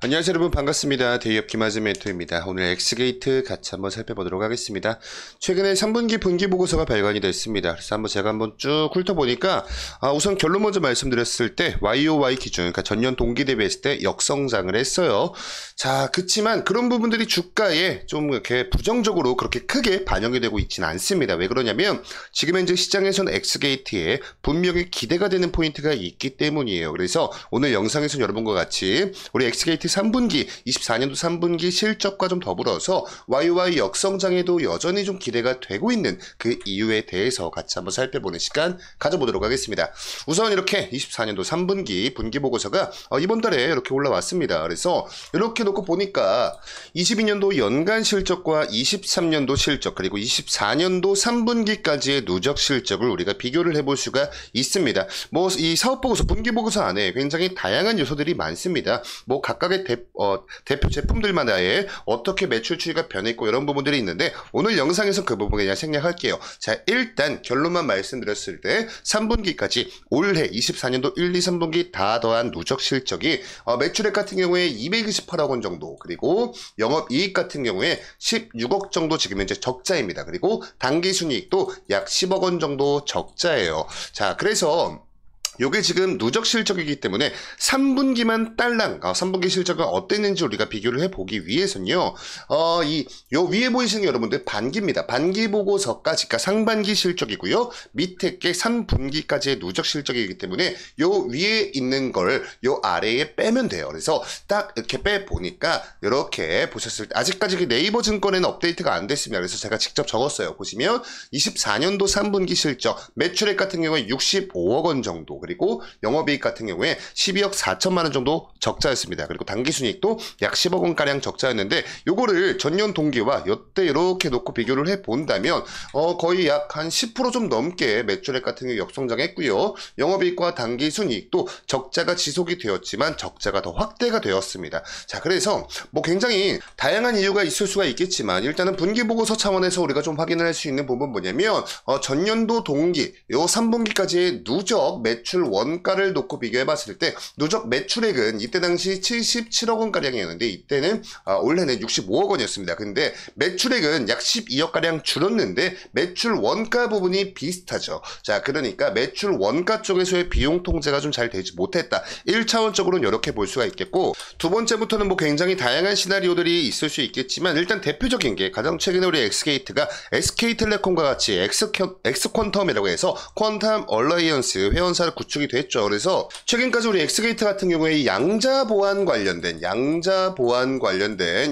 안녕하세요 여러분, 반갑습니다. 대기업 김하진 멘토입니다. 오늘 엑스게이트 같이 한번 살펴보도록 하겠습니다. 최근에 3분기 분기 보고서가 발간이 됐습니다. 그래서 제가 한번 쭉 훑어보니까 우선 결론 먼저 말씀드렸을 때 YOY 기준, 그러니까 전년 동기 대비했을 때 역성장을 했어요. 자, 그치만 그런 부분들이 주가에 좀 이렇게 부정적으로 그렇게 크게 반영이 되고 있지는 않습니다. 왜 그러냐면 지금 현재 시장에서는 엑스게이트에 분명히 기대가 되는 포인트가 있기 때문이에요. 그래서 오늘 영상에서는 여러분과 같이 우리 엑스게이트 3분기, 24년도 3분기 실적과 좀 더불어서 YOY 역성장에도 여전히 좀 기대가 되고 있는 그 이유에 대해서 같이 한번 살펴보는 시간 가져보도록 하겠습니다. 우선 이렇게 24년도 3분기 분기 보고서가 이번 달에 이렇게 올라왔습니다. 그래서 이렇게 놓고 보니까 22년도 연간 실적과 23년도 실적, 그리고 24년도 3분기까지의 누적 실적을 우리가 비교를 해볼 수가 있습니다. 뭐 이 사업 보고서, 분기 보고서 안에 굉장히 다양한 요소들이 많습니다. 뭐 각각의 대표 제품들마다의 어떻게 매출 추이가 변했고 이런 부분들이 있는데 오늘 영상에서 그 부분 그냥 생략할게요. 자, 일단 결론만 말씀드렸을 때 3분기까지 올해 24년도 1, 2, 3분기 다 더한 누적 실적이 매출액 같은 경우에 228억 원 정도, 그리고 영업이익 같은 경우에 16억 정도 지금 현재 적자입니다. 그리고 당기순이익도 약 10억 원 정도 적자예요. 자, 그래서 요게 지금 누적 실적이기 때문에 3분기만 딸랑 3분기 실적은 어땠는지 우리가 비교를 해보기 위해서는요, 요 위에 보이시는 여러분들 반기입니다. 반기 보고서까지, 그러니까 상반기 실적이고요, 밑에 게 3분기까지의 누적 실적이기 때문에 요 위에 있는 걸 요 아래에 빼면 돼요. 그래서 딱 이렇게 빼보니까 이렇게 보셨을 때 아직까지 네이버 증권에는 업데이트가 안 됐습니다. 그래서 제가 직접 적었어요. 보시면 24년도 3분기 실적 매출액 같은 경우에 65억 원 정도, 그리고 영업이익 같은 경우에 12억 4천만 원 정도 적자였습니다. 그리고 당기순이익도 약 10억 원가량 적자였는데 요거를 전년 동기와 요때 이렇게 놓고 비교를 해본다면 거의 약 한 10% 좀 넘게 매출액 같은 경우 역성장했고요. 영업이익과 당기순이익도 적자가 지속이 되었지만 적자가 더 확대가 되었습니다. 자, 그래서 뭐 굉장히 다양한 이유가 있을 수가 있겠지만 일단은 분기보고서 차원에서 우리가 좀 확인을 할 수 있는 부분 뭐냐면 전년도 동기 요 3분기까지의 누적 매출 원가를 놓고 비교해봤을 때 누적 매출액은 이때 당시 77억 원가량이었는데 이때는 올해는 65억 원이었습니다. 근데 매출액은 약 12억가량 줄었는데 매출 원가 부분이 비슷하죠. 자, 그러니까 매출 원가 쪽에서의 비용 통제가 좀 잘 되지 못했다. 1차원적으로는 이렇게 볼 수가 있겠고, 두 번째부터는 뭐 굉장히 다양한 시나리오들이 있을 수 있겠지만 일단 대표적인 게 가장 최근에 우리 엑스게이트가 SK텔레콤과 같이 엑스퀀텀이라고 해서 퀀텀 얼라이언스 회원사를 구축이 됐죠. 그래서 최근까지 우리 엑스게이트 같은 경우에 양자 보안 관련된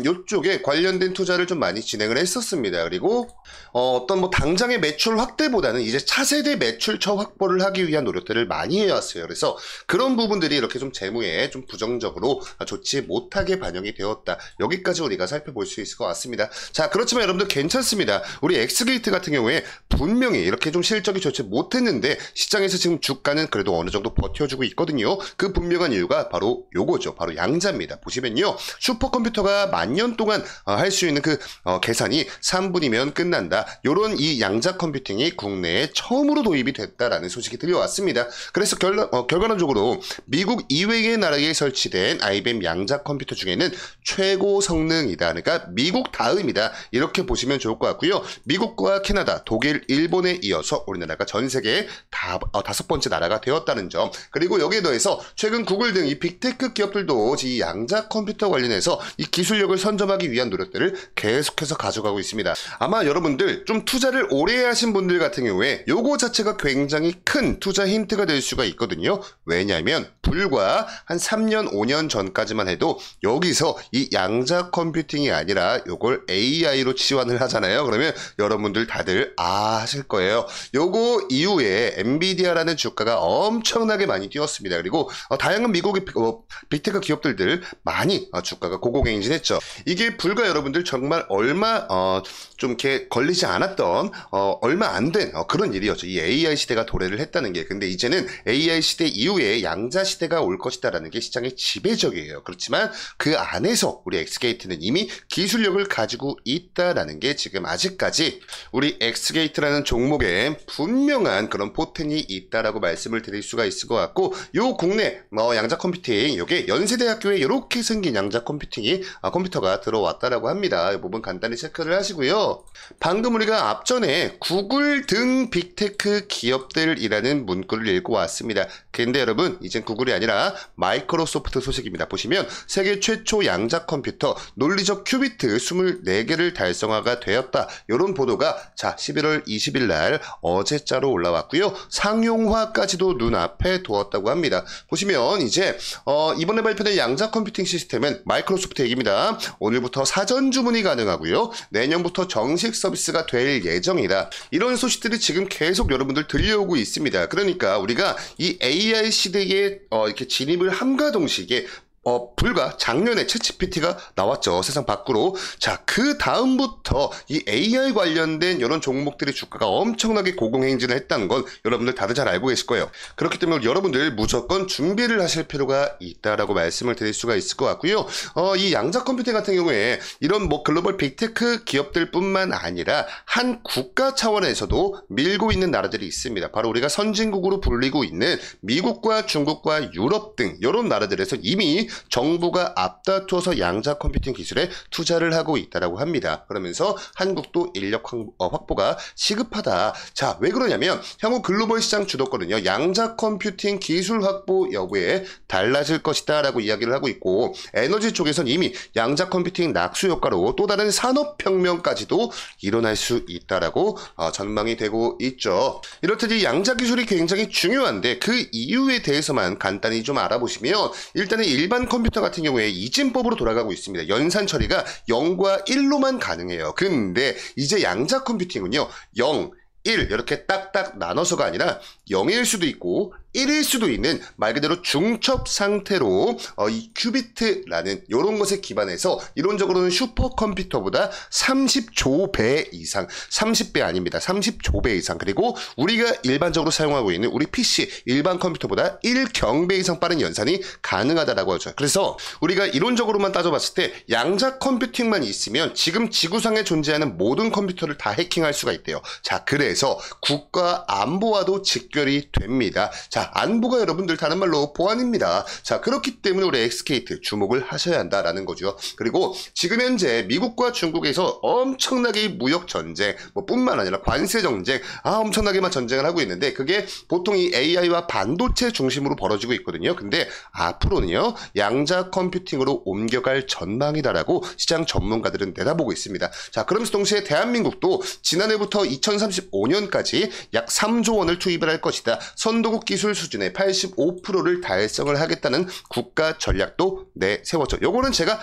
요쪽에 관련된 투자를 좀 많이 진행을 했었습니다. 그리고 어떤 뭐 당장의 매출 확대보다는 이제 차세대 매출처 확보를 하기 위한 노력들을 많이 해왔어요. 그래서 그런 부분들이 이렇게 좀 재무에 좀 부정적으로 좋지 못하게 반영이 되었다. 여기까지 우리가 살펴볼 수 있을 것 같습니다. 자, 그렇지만 여러분들 괜찮습니다. 우리 엑스게이트 같은 경우에 분명히 이렇게 좀 실적이 좋지 못했는데 시장에서 지금 주가는 그래도 어느 정도 버텨주고 있거든요. 그 분명한 이유가 바로 요거죠. 바로 양자입니다. 보시면요, 슈퍼컴퓨터가 만년 동안 할 수 있는 그 계산이 3분이면 끝난다. 요런 이 양자 컴퓨팅이 국내에 처음으로 도입이 됐다라는 소식이 들려왔습니다. 그래서 결과론적으로 미국 이외의 나라에 설치된 IBM 양자 컴퓨터 중에는 최고 성능이다. 그러니까 미국 다음이다. 이렇게 보시면 좋을 것 같고요. 미국과 캐나다, 독일, 일본에 이어서 우리나라가 전 세계에 5번째 나라가 되었다는 점. 그리고 여기에 더해서 최근 구글 등 이 빅테크 기업들도 이 양자 컴퓨터 관련해서 이 기술력을 선점하기 위한 노력들을 계속해서 가져가고 있습니다. 아마 여러분들 좀 투자를 오래 하신 분들 같은 경우에 요거 자체가 굉장히 큰 투자 힌트가 될 수가 있거든요. 왜냐하면 불과 한 3년, 5년 전까지만 해도 여기서 이 양자 컴퓨팅이 아니라 요걸 AI로 치환을 하잖아요. 그러면 여러분들 다들 하실 거예요. 요거 이후에 엔비디아라는 주가가 엄청나게 많이 뛰었습니다. 그리고 다양한 미국의 빅테크 기업들 많이 주가가 고공행진했죠. 이게 불과 여러분들 정말 얼마 좀 이렇게 걸리지 않았던 얼마 안 된 그런 일이었죠. 이 AI 시대가 도래를 했다는 게. 근데 이제는 AI 시대 이후에 양자 시대가 올 것이다라는 게 시장의 지배적이에요. 그렇지만 그 안에서 우리 엑스게이트는 이미 기술력을 가지고 있다라는 게 지금 아직까지 우리 엑스게이트라는 컴퓨팅이라는 종목에 분명한 그런 포텐이 있다라고 말씀을 드릴 수가 있을 것 같고, 요 국내 양자 컴퓨팅, 요게 연세대학교에 이렇게 생긴 양자 컴퓨팅이 컴퓨터가 들어왔다라고 합니다. 이 부분 간단히 체크를 하시고요. 방금 우리가 앞전에 구글 등 빅테크 기업들이라는 문구를 읽고 왔습니다. 근데 여러분, 이젠 구글이 아니라 마이크로소프트 소식입니다. 보시면 세계 최초 양자 컴퓨터 논리적 큐비트 24개를 달성화가 되었다. 이런 보도가 11월 20일 날 어제자로 올라왔고요. 상용화까지도 눈앞에 두었다고 합니다. 보시면 이제 이번에 발표된 양자 컴퓨팅 시스템은 마이크로소프트 얘기입니다. 오늘부터 사전 주문이 가능하고요. 내년부터 정식 서비스가 될 예정이다. 이런 소식들이 지금 계속 여러분들 들려오고 있습니다. 그러니까 우리가 이 AI 시대에 이렇게 진입을 함과 동시에 불과 작년에 챗GPT가 나왔죠. 세상 밖으로. 자, 그 다음부터 이 AI 관련된 이런 종목들의 주가가 엄청나게 고공행진을 했다는 건 여러분들 다들 잘 알고 계실 거예요. 그렇기 때문에 여러분들 무조건 준비를 하실 필요가 있다라고 말씀을 드릴 수가 있을 것 같고요. 이 양자 컴퓨팅 같은 경우에 이런 글로벌 빅테크 기업들뿐만 아니라 한 국가 차원에서도 밀고 있는 나라들이 있습니다. 바로 우리가 선진국으로 불리고 있는 미국과 중국과 유럽 등 이런 나라들에서 이미 정부가 앞다투어서 양자 컴퓨팅 기술에 투자를 하고 있다라고 합니다. 그러면서 한국도 인력 확보가 시급하다. 자, 왜 그러냐면 향후 글로벌 시장 주도권은요, 양자 컴퓨팅 기술 확보 여부에 달라질 것이다 라고 이야기를 하고 있고, 에너지 쪽에선 이미 양자 컴퓨팅 낙수 효과로 또 다른 산업혁명까지도 일어날 수 있다라고 전망이 되고 있죠. 이렇듯 양자 기술이 굉장히 중요한데 그 이유에 대해서만 간단히 좀 알아보시면, 일단은 일반 컴퓨터 같은 경우에 이진법으로 돌아가고 있습니다. 연산 처리가 0과 1로만 가능해요. 근데 이제 양자 컴퓨팅은요, 0, 1 이렇게 딱딱 나눠서가 아니라 0일 수도 있고 1일 수도 있는 말 그대로 중첩 상태로 이 큐비트라는 이런 것에 기반해서 이론적으로는 슈퍼컴퓨터보다 30조 배 이상, 30배 아닙니다. 30조 배 이상, 그리고 우리가 일반적으로 사용하고 있는 우리 PC 일반 컴퓨터보다 1경배 이상 빠른 연산이 가능하다라고 하죠. 그래서 우리가 이론적으로만 따져봤을 때 양자 컴퓨팅만 있으면 지금 지구상에 존재하는 모든 컴퓨터를 다 해킹할 수가 있대요. 자, 그래서 국가 안보와도 직결이 됩니다. 자, 안보가 여러분들 다른 말로 보안입니다. 자, 그렇기 때문에 우리 엑스게이트 주목을 하셔야 한다라는 거죠. 그리고 지금 현재 미국과 중국에서 엄청나게 무역 전쟁, 뿐만 아니라 관세 전쟁, 엄청나게만 전쟁을 하고 있는데 그게 보통 이 AI와 반도체 중심으로 벌어지고 있거든요. 근데 앞으로는요, 양자 컴퓨팅으로 옮겨갈 전망이다라고 시장 전문가들은 내다보고 있습니다. 자, 그러면서 동시에 대한민국도 지난해부터 2035년까지 약 3조 원을 투입을 할 것이다. 선도국 기술 수준의 85%를 달성을 하겠다는 국가 전략도 내세웠죠. 요거는 제가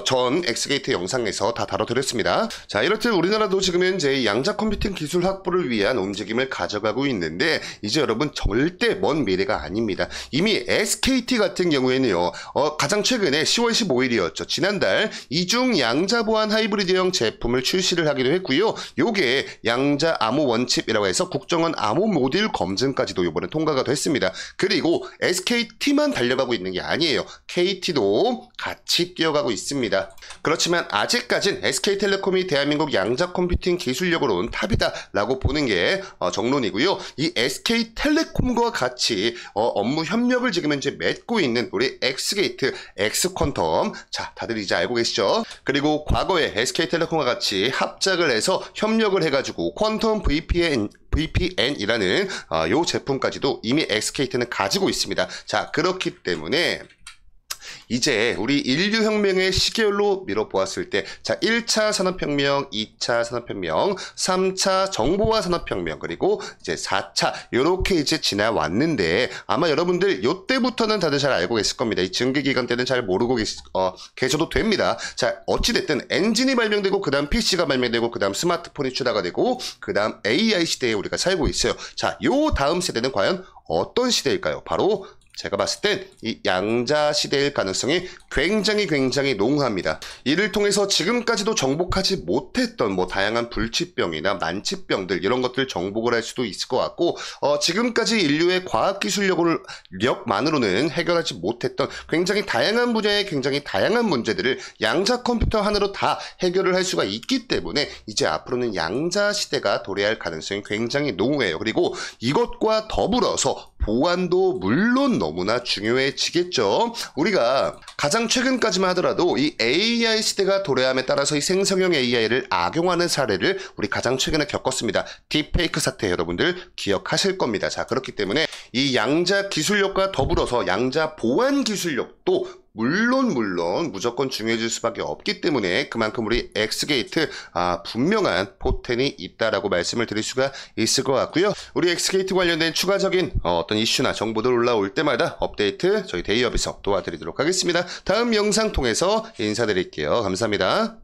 전 엑스게이트 영상에서 다 다뤄드렸습니다. 자, 이렇듯 우리나라도 지금 현재 양자 컴퓨팅 기술 확보를 위한 움직임을 가져가고 있는데 이제 여러분 절대 먼 미래가 아닙니다. 이미 SKT 같은 경우에는요, 가장 최근에 10월 15일이었죠. 지난달 이중 양자 보안 하이브리드형 제품을 출시를 하기도 했고요. 요게 양자 암호 원칩이라고 해서 국정원 암호 모듈 검증까지도 이번에 통과가 됐습니다. 그리고 SKT만 달려가고 있는 게 아니에요. KT도 같이 뛰어가고 있습니다. 그렇지만 아직까진 SK텔레콤이 대한민국 양자 컴퓨팅 기술력으로는 탑이다 라고 보는 게 정론이고요. 이 SK텔레콤과 같이 업무 협력을 지금 현재 맺고 있는 우리 엑스게이트, 엑스퀀텀, 자, 다들 이제 알고 계시죠? 그리고 과거에 SK텔레콤과 같이 합작을 해서 협력을 해가지고 퀀텀 VPN이라는 요 제품까지도 이미 엑스케이트는 가지고 있습니다. 자, 그렇기 때문에 이제 우리 인류혁명의 시계열로 밀어보았을 때, 자, 1차 산업혁명, 2차 산업혁명, 3차 정보화 산업혁명, 그리고 이제 4차 요렇게 이제 지나왔는데 아마 여러분들 요때부터는 다들 잘 알고 계실 겁니다. 이 증기기간 때는 잘 모르고 계셔도 됩니다. 자, 어찌됐든 엔진이 발명되고 그 다음 PC가 발명되고 그 다음 스마트폰이 출하가 되고 그 다음 AI 시대에 우리가 살고 있어요. 자, 요 다음 세대는 과연 어떤 시대일까요? 바로 제가 봤을 땐 이 양자 시대일 가능성이 굉장히 농후합니다. 이를 통해서 지금까지도 정복하지 못했던 뭐 다양한 불치병이나 난치병들 이런 것들 정복을 할 수도 있을 것 같고 지금까지 인류의 과학기술력만으로는 해결하지 못했던 굉장히 다양한 분야의 굉장히 다양한 문제들을 양자 컴퓨터 하나로 다 해결을 할 수가 있기 때문에 이제 앞으로는 양자 시대가 도래할 가능성이 굉장히 농후해요. 그리고 이것과 더불어서 보안도 물론 너무나 중요해지겠죠. 우리가 가장 최근까지만 하더라도 이 AI 시대가 도래함에 따라서 이 생성형 AI를 악용하는 사례를 우리 가장 최근에 겪었습니다. 딥페이크 사태 여러분들 기억하실 겁니다. 자, 그렇기 때문에 이 양자 기술력과 더불어서 양자 보안 기술력도 물론 무조건 중요해질 수밖에 없기 때문에 그만큼 우리 엑스게이트 분명한 포텐이 있다라고 말씀을 드릴 수가 있을 것 같고요. 우리 엑스게이트 관련된 추가적인 어떤 이슈나 정보들 올라올 때마다 업데이트 저희 데이업에서 도와드리도록 하겠습니다. 다음 영상 통해서 인사드릴게요. 감사합니다.